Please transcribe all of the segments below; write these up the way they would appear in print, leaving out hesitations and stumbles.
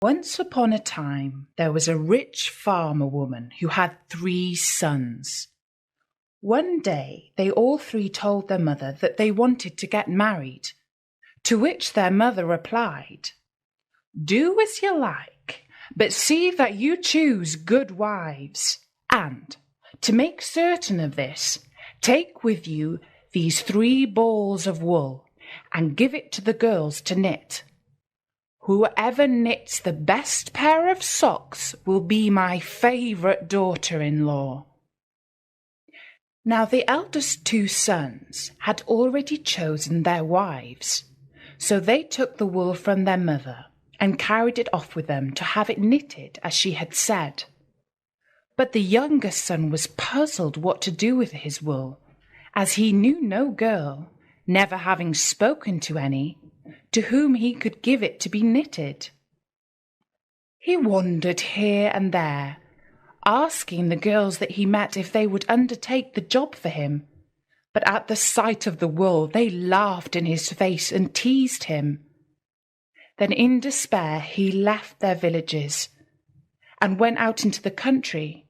Once upon a time, there was a rich farmer woman who had 3 sons. One day, they all 3 told their mother that they wanted to get married, to which their mother replied, "Do as you like, but see that you choose good wives, and, to make certain of this, take with you these 3 balls of wool, and give it to the girls to knit. Whoever knits the best pair of socks will be my favourite daughter-in-law." Now the eldest 2 sons had already chosen their wives, so they took the wool from their mother and carried it off with them to have it knitted as she had said. But the youngest son was puzzled what to do with his wool, as he knew no girl, never having spoken to any, to whom he could give it to be knitted. He wandered here and there, asking the girls that he met if they would undertake the job for him, but at the sight of the wool they laughed in his face and teased him. Then in despair he left their villages and went out into the country,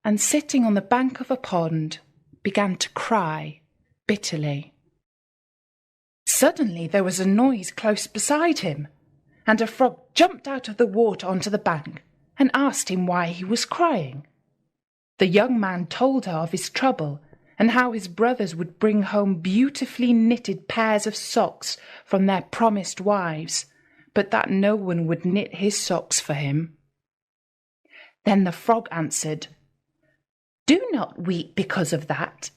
and sitting on the bank of a pond began to cry bitterly. Suddenly there was a noise close beside him, and a frog jumped out of the water onto the bank and asked him why he was crying. The young man told her of his trouble and how his brothers would bring home beautifully knitted pairs of socks from their promised wives, but that no one would knit his socks for him. Then the frog answered, "Do not weep because of that.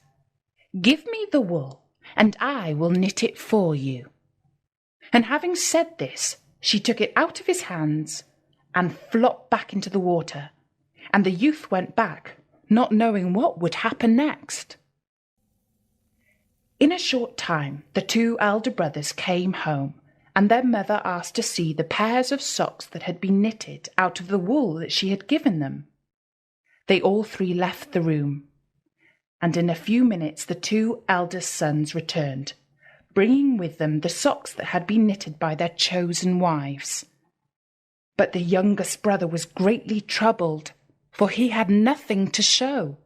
Give me the wool, and I will knit it for you." And having said this, she took it out of his hands and flopped back into the water, and the youth went back, not knowing what would happen next. In a short time, the 2 elder brothers came home, and their mother asked to see the pairs of socks that had been knitted out of the wool that she had given them. They all 3 left the room, and in a few minutes the 2 eldest sons returned, bringing with them the socks that had been knitted by their chosen wives. But the youngest brother was greatly troubled, for he had nothing to show.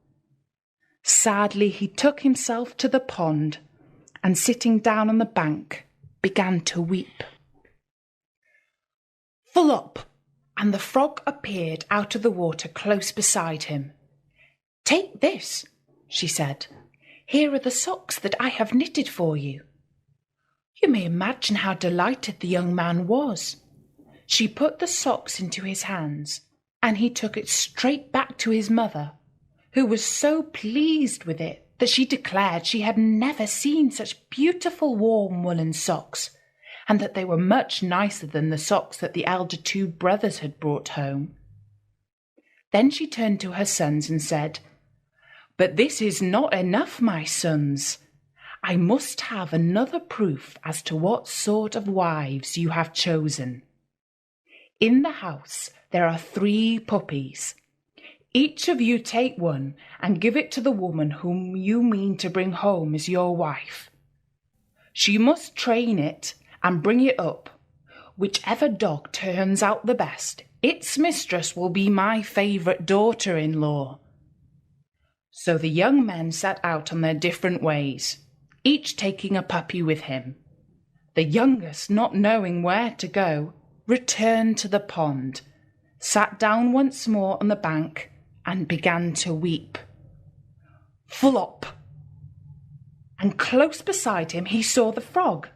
Sadly he took himself to the pond, and sitting down on the bank, began to weep. Flop! And the frog appeared out of the water close beside him. "Take this," she said. "Here are the socks that I have knitted for you." You may imagine how delighted the young man was. She put the socks into his hands, and he took it straight back to his mother, who was so pleased with it that she declared she had never seen such beautiful warm woolen socks, and that they were much nicer than the socks that the elder 2 brothers had brought home. Then she turned to her sons and said, "But this is not enough, my sons. I must have another proof as to what sort of wives you have chosen. In the house there are 3 puppies. Each of you take one and give it to the woman whom you mean to bring home as your wife. She must train it and bring it up. Whichever dog turns out the best, its mistress will be my favourite daughter-in-law." So the young men set out on their different ways, each taking a puppy with him. The youngest, not knowing where to go, returned to the pond, sat down once more on the bank, and began to weep. Flop! And close beside him he saw the frog.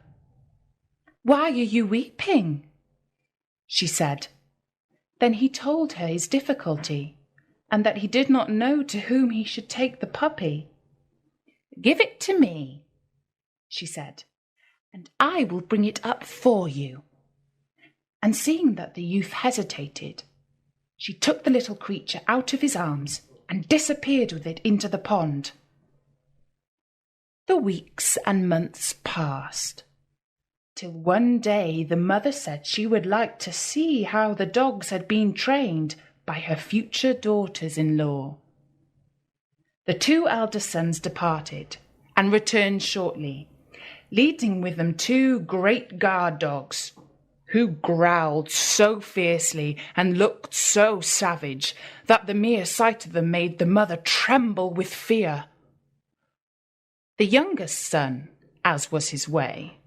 "Why are you weeping?" she said. Then he told her his difficulty, and that he did not know to whom he should take the puppy. "Give it to me," she said, "and I will bring it up for you." And seeing that the youth hesitated, she took the little creature out of his arms and disappeared with it into the pond. The weeks and months passed, till one day the mother said she would like to see how the dogs had been trained by her future daughters-in-law. The 2 elder sons departed and returned shortly, leading with them 2 great guard dogs. who growled so fiercely and looked so savage that the mere sight of them made the mother tremble with fear. The youngest son, as was his way,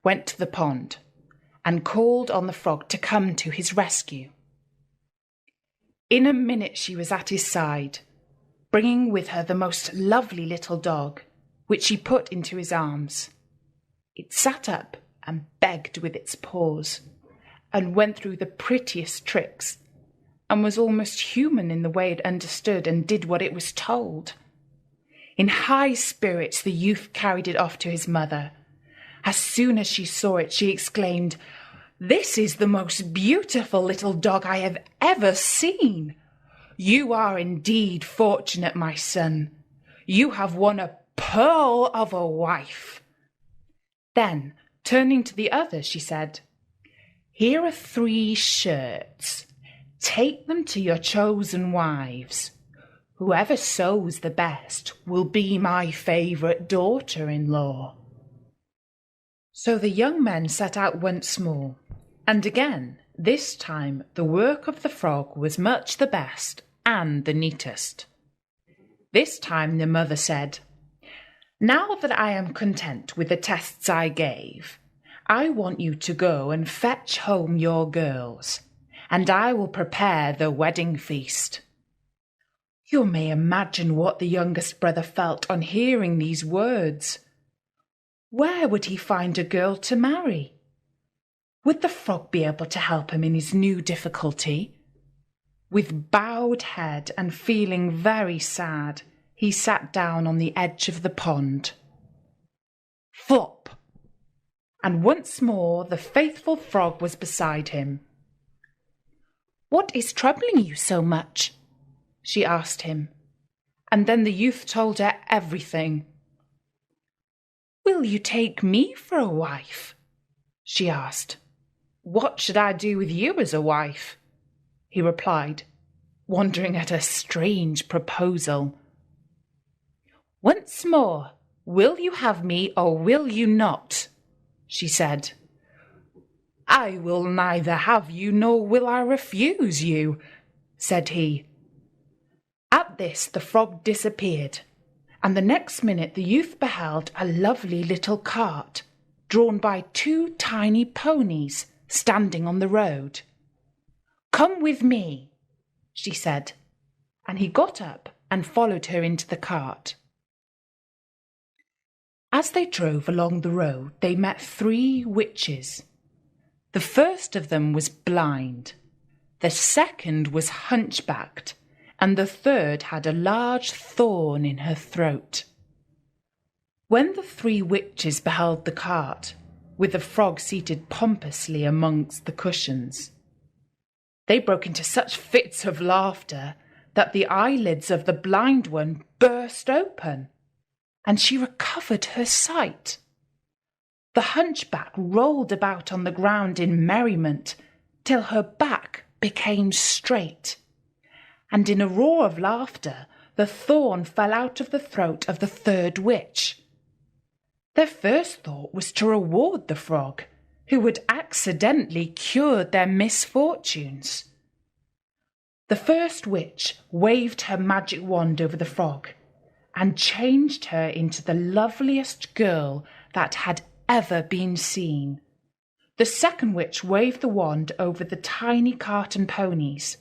went to the pond and called on the frog to come to his rescue. In a minute she was at his side, bringing with her the most lovely little dog, which she put into his arms. It sat up and begged with its paws, and went through the prettiest tricks, and was almost human in the way it understood and did what it was told. In high spirits the youth carried it off to his mother. As soon as she saw it, she exclaimed, "This is the most beautiful little dog I have ever seen. You are indeed fortunate, my son. You have won a pearl of a wife." Then, turning to the others, she said, "Here are 3 shirts. Take them to your chosen wives. Whoever sews the best will be my favourite daughter-in-law." So the young men set out once more, and again, this time, the work of the frog was much the best and the neatest. This time the mother said, "Now that I am content with the tests I gave, I want you to go and fetch home your girls, and I will prepare the wedding feast." You may imagine what the youngest brother felt on hearing these words. Where would he find a girl to marry? Would the frog be able to help him in his new difficulty? With bowed head and feeling very sad, he sat down on the edge of the pond. Flop! And once more the faithful frog was beside him. "What is troubling you so much?" she asked him, and then the youth told her everything. "Will you take me for a wife?" she asked. "What should I do with you as a wife?" he replied, wondering at her strange proposal. "Once more, will you have me or will you not?" she said. "I will neither have you nor will I refuse you," said he. At this the frog disappeared, and the next minute the youth beheld a lovely little cart, drawn by 2 tiny ponies standing on the road. "Come with me," she said, and he got up and followed her into the cart. As they drove along the road, they met 3 witches. The first of them was blind, the second was hunchbacked, and the third had a large thorn in her throat. When the 3 witches beheld the cart, with the frog seated pompously amongst the cushions, they broke into such fits of laughter that the eyelids of the blind one burst open, and she recovered her sight. The hunchback rolled about on the ground in merriment till her back became straight, and in a roar of laughter the thorn fell out of the throat of the third witch. Their first thought was to reward the frog, who had accidentally cured their misfortunes. The first witch waved her magic wand over the frog and changed her into the loveliest girl that had ever been seen. The second witch waved the wand over the tiny cart and ponies,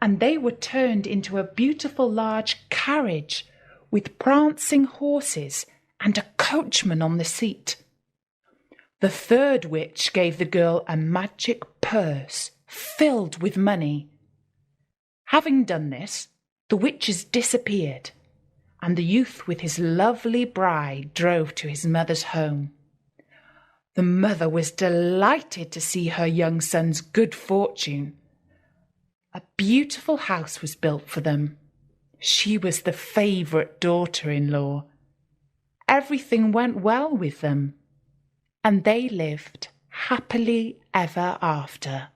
and they were turned into a beautiful large carriage with prancing horses and a coachman on the seat. The third witch gave the girl a magic purse filled with money. Having done this, the witches disappeared, and the youth with his lovely bride drove to his mother's home. The mother was delighted to see her young son's good fortune. A beautiful house was built for them. She was the favourite daughter-in-law. Everything went well with them, and they lived happily ever after.